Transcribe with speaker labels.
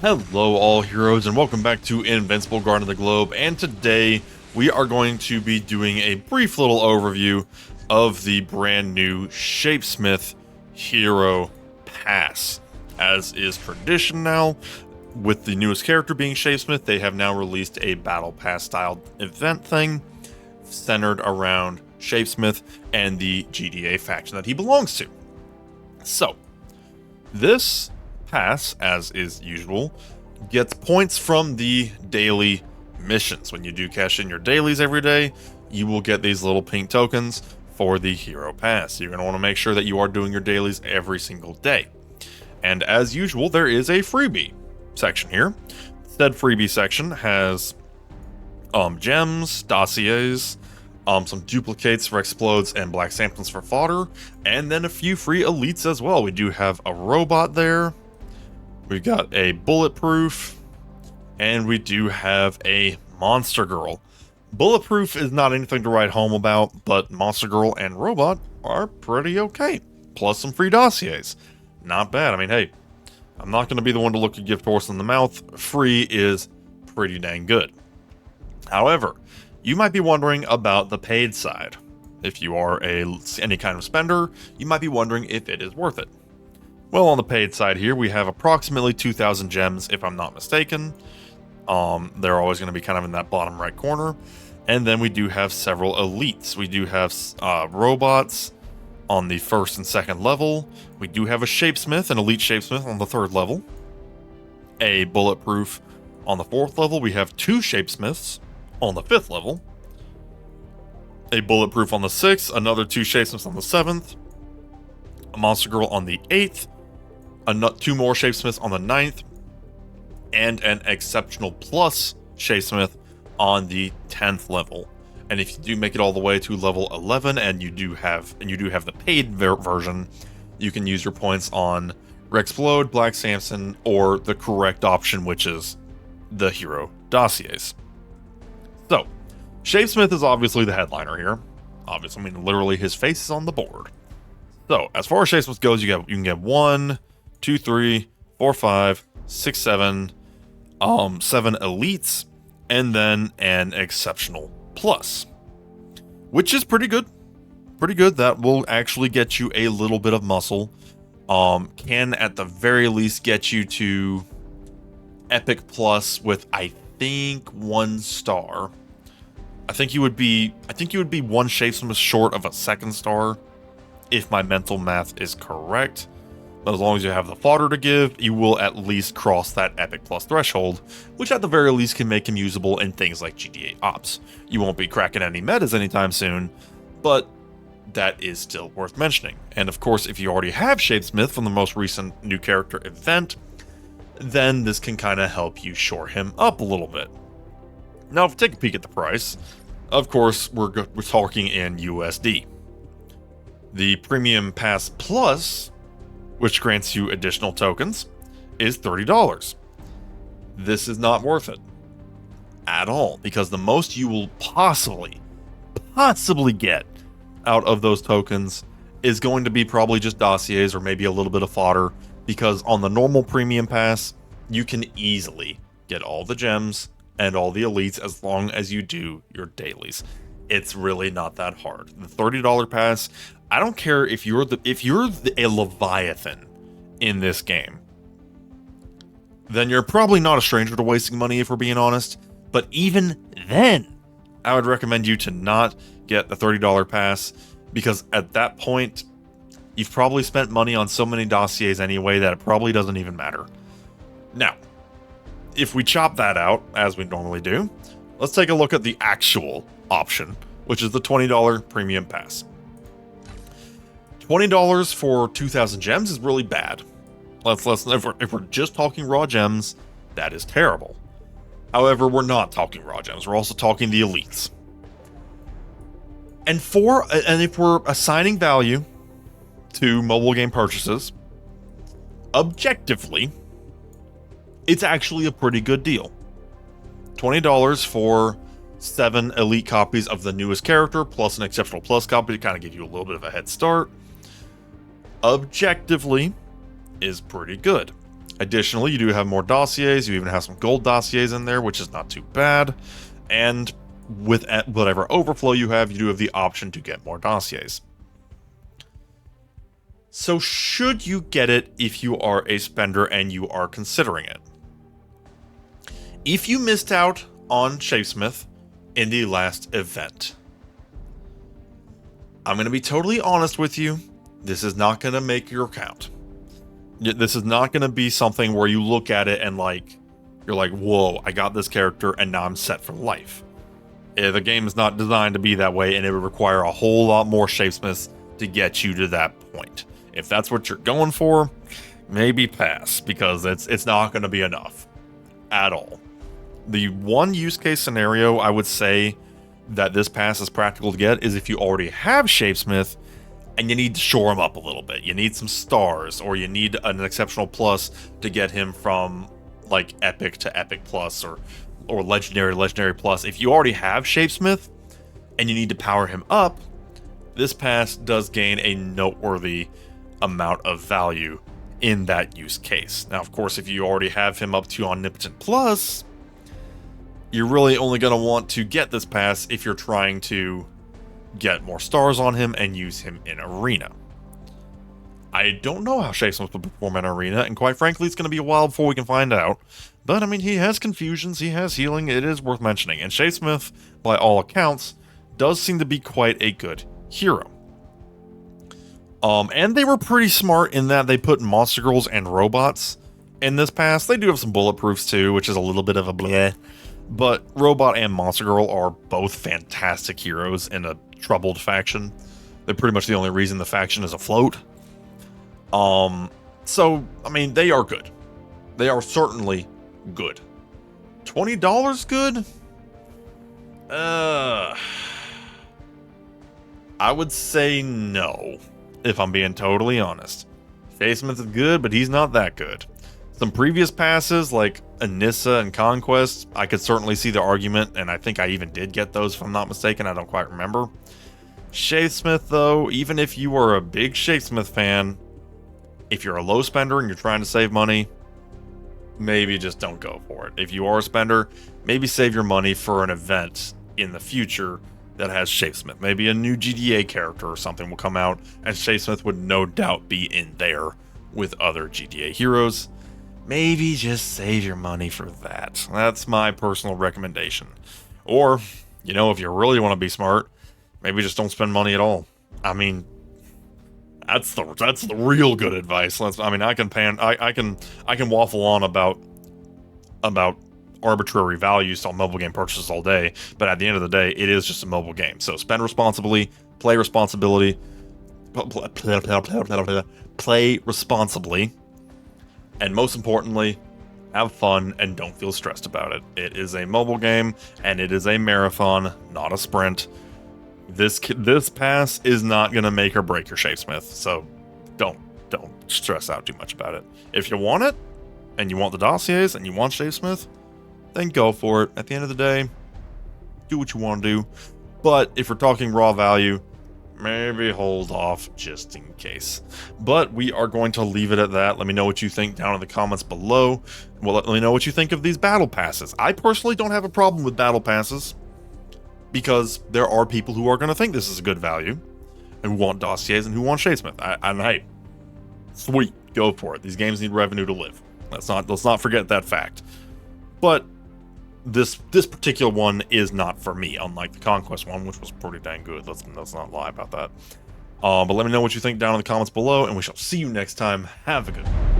Speaker 1: Hello all heroes and welcome back to Invincible Guard of the Globe, and today we are going to be doing a brief little overview of the brand new Shapesmith Hero Pass. As is tradition now, with the newest character being Shapesmith, they have now released a Battle Pass style event thing centered around Shapesmith and the GDA faction that he belongs to. So, this pass, as is usual, gets points from the daily missions. When you do cash in your dailies every day, you will get these little pink tokens for the Hero Pass. You're going to want to make sure that you are doing your dailies every single day. And as usual, there is a freebie section here. Said freebie section has gems, dossiers, some duplicates for explodes and black samples for fodder, and then a few free elites as well. We do have a robot there. We've got a bulletproof, and we do have a monster girl. Bulletproof is not anything to write home about, but monster girl and robot are pretty okay. Plus some free dossiers. Not bad. I mean, hey, I'm not going to be the one to look a gift horse in the mouth. Free is pretty dang good. However, you might be wondering about the paid side. If you are any kind of spender, you might be wondering if it is worth it. Well, on the paid side here, we have approximately 2,000 gems, if I'm not mistaken. They're always going to be kind of in that bottom right corner. And then we do have several elites. We do have robots on the first and second level. We do have a Shapesmith, an elite Shapesmith on the third level. A bulletproof on the fourth level. We have two Shapesmiths on the fifth level. A bulletproof on the sixth. Another two Shapesmiths on the seventh. A monster girl on the eighth. Two more Shapesmiths on the 9th, and an exceptional plus Shapesmith on the 10th level. And if you do make it all the way to level 11, and you do have the paid version, you can use your points on Rexplode, Black Samson, or the correct option, which is the hero dossiers. So, Shapesmith is obviously the headliner here. Obviously, I mean, literally his face is on the board. So, as far as Shapesmith goes, you can get 1, 2, 3, 4, 5, 6, 7, 7 elites, and then an exceptional plus, which is pretty good. Pretty good. That will actually get you a little bit of muscle. Can at the very least get you to epic plus with, I think, 1 star. I think you would be one Shapesmith short of a 2nd star, if my mental math is correct. But as long as you have the fodder to give, you will at least cross that epic plus threshold, which at the very least can make him usable in things like GDA Ops. You won't be cracking any metas anytime soon, but that is still worth mentioning. And of course, if you already have Shapesmith from the most recent new character event, then this can kind of help you shore him up a little bit. Now, if we take a peek at the price, of course, we're talking in USD. The Premium Pass Plus, which grants you additional tokens, is $30. This is not worth it at all, because the most you will possibly get out of those tokens is going to be probably just dossiers or maybe a little bit of fodder, because on the normal Premium Pass, you can easily get all the gems and all the elites as long as you do your dailies. It's really not that hard. The $30 pass, I don't care if you're a Leviathan in this game, then you're probably not a stranger to wasting money, if we're being honest. But even then, I would recommend you to not get the $30 pass, because at that point, you've probably spent money on so many dossiers anyway that it probably doesn't even matter. Now, if we chop that out, as we normally do, let's take a look at the actual option, which is the $20 Premium Pass. $20 for 2,000 gems is really bad. If we're just talking raw gems, that is terrible. However, we're not talking raw gems. We're also talking the elites. And if we're assigning value to mobile game purchases, objectively, it's actually a pretty good deal. $20 for 7 elite copies of the newest character, plus an exceptional plus copy to kind of give you a little bit of a head start. Objectively, is pretty good. Additionally, you do have more dossiers. You even have some gold dossiers in there, which is not too bad. And with whatever overflow you do have the option to get more dossiers. So should you get it if you are a spender and you are considering it? If you missed out on Shapesmith in the last event, I'm going to be totally honest with you, this is not going to make your account. This is not going to be something where you look at it and you're like, whoa, I got this character and now I'm set for life. The game is not designed to be that way, and it would require a whole lot more Shapesmiths to get you to that point. If that's what you're going for, maybe pass, because it's not going to be enough at all. The one use case scenario I would say that this pass is practical to get is if you already have Shapesmith and you need to shore him up a little bit. You need some stars, or you need an exceptional plus to get him from like epic to epic plus, or legendary to legendary plus. If you already have Shapesmith and you need to power him up, this pass does gain a noteworthy amount of value in that use case. Now, of course, if you already have him up to Omnipotent Plus, you're really only going to want to get this pass if you're trying to get more stars on him and use him in Arena. I don't know how Shapesmith will perform in Arena, and quite frankly, it's going to be a while before we can find out. But, I mean, he has confusions, he has healing, it is worth mentioning. And Shapesmith, by all accounts, does seem to be quite a good hero. And they were pretty smart in that they put monster girls and robots in this pass. They do have some bulletproofs too, which is a little bit of a bleh. But Robot and Monster Girl are both fantastic heroes in a troubled faction. They're pretty much the only reason the faction is afloat. So, I mean, they are good. They are certainly good. $20 good? I would say no, if I'm being totally honest. Shapesmith is good, but he's not that good. Some previous passes, like Anissa and Conquest, I could certainly see the argument, and I think I even did get those, if I'm not mistaken. I don't quite remember. Shapesmith, though, even if you are a big Shapesmith fan, if you're a low spender and you're trying to save money, maybe just don't go for it. If you are a spender, maybe save your money for an event in the future that has Shapesmith. Maybe a new GDA character or something will come out, and Shapesmith would no doubt be in there with other GDA heroes. Maybe just save your money for that. That's my personal recommendation. Or, you know, if you really want to be smart, maybe just don't spend money at all. I mean, that's the real good advice. I can waffle on about arbitrary values on mobile game purchases all day, but at the end of the day, it is just a mobile game. So spend responsibly, play responsibly, and most importantly, have fun and don't feel stressed about it. It is a mobile game, and it is a marathon, not a sprint. This pass is not going to make or break your Shapesmith, so don't stress out too much about it. If you want it, and you want the dossiers, and you want Shapesmith, then go for it. At the end of the day, do what you want to do. But if we're talking raw value, maybe hold off just in case. But we are going to leave it at that. Let me know what you think down in the comments below. Well, let me know what you think of these battle passes. I personally don't have a problem with battle passes, because there are people who are going to think this is a good value, and who want dossiers and who want Shapesmith. And hey, sweet, go for it. These games need revenue to live. Let's not forget that fact. But this particular one is not for me, unlike the Conquest one, which was pretty dang good. Let's not lie about that. But let me know what you think down in the comments below, and we shall see you next time. Have a good one.